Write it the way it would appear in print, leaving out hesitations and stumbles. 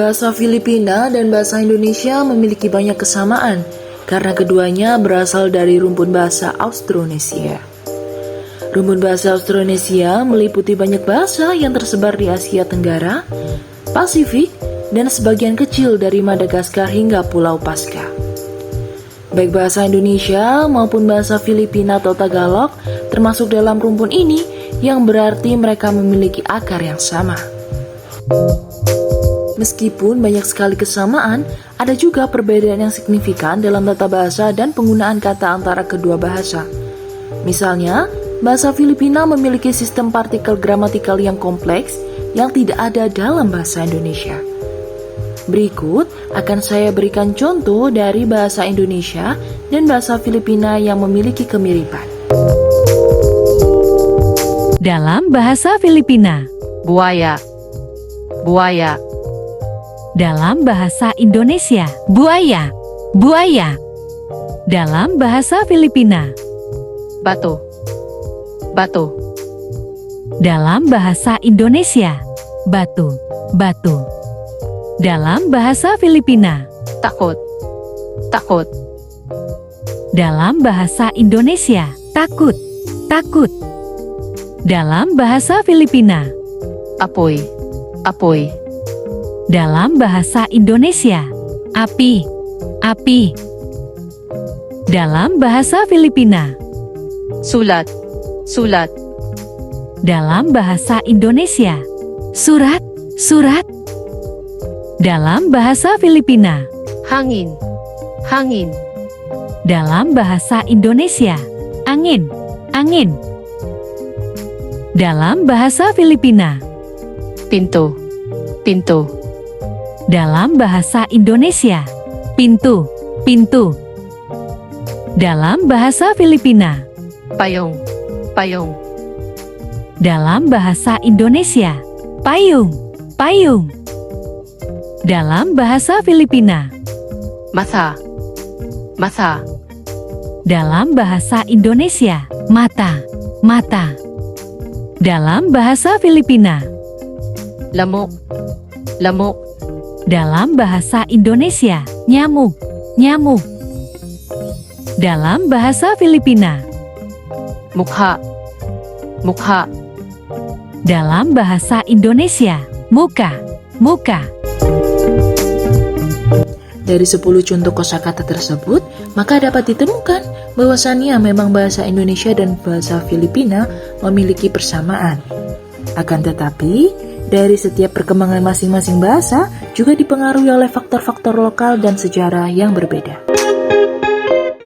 Bahasa Filipina dan bahasa Indonesia memiliki banyak kesamaan karena keduanya berasal dari rumpun bahasa Austronesia. Rumpun bahasa Austronesia meliputi banyak bahasa yang tersebar di Asia Tenggara, Pasifik, dan sebagian kecil dari Madagaskar hingga Pulau Paska. Baik bahasa Indonesia maupun bahasa Filipina atau Tagalog termasuk dalam rumpun ini yang berarti mereka memiliki akar yang sama. Meskipun banyak sekali kesamaan, ada juga perbedaan yang signifikan dalam tata bahasa dan penggunaan kata antara kedua bahasa. Misalnya, bahasa Filipina memiliki sistem partikel gramatikal yang kompleks yang tidak ada dalam bahasa Indonesia. Berikut akan saya berikan contoh dari bahasa Indonesia dan bahasa Filipina yang memiliki kemiripan. Dalam bahasa Filipina, buaya, buaya. dalam bahasa Indonesia, buaya, buaya. Dalam bahasa Filipina, Batu, batu. dalam bahasa Indonesia, batu, batu. Dalam bahasa Filipina, Takut, takut. dalam bahasa Indonesia, takut, takut. Dalam bahasa Filipina, Apoy, apoy. dalam bahasa Indonesia, api, api. Dalam bahasa Filipina, Sulat, sulat. dalam bahasa Indonesia, surat, surat. Dalam bahasa Filipina, Hangin, hangin. dalam bahasa Indonesia, angin, angin. Dalam bahasa Filipina, Pintu, pintu. dalam bahasa Indonesia, pintu, pintu. Dalam bahasa Filipina, Payung, payung. dalam bahasa Indonesia, payung, payung. Dalam bahasa Filipina, Masa, masa. dalam bahasa Indonesia, mata, mata. Dalam bahasa Filipina, Lamok, lamok. dalam bahasa Indonesia, nyamuk, nyamuk. Dalam bahasa Filipina, Mukha, mukha. dalam bahasa Indonesia, muka, muka. Dari 10 contoh kosakata tersebut, maka dapat ditemukan bahwasannya memang bahasa Indonesia dan bahasa Filipina memiliki persamaan. Akan tetapi, dari setiap perkembangan masing-masing bahasa juga dipengaruhi oleh faktor-faktor lokal dan sejarah yang berbeda.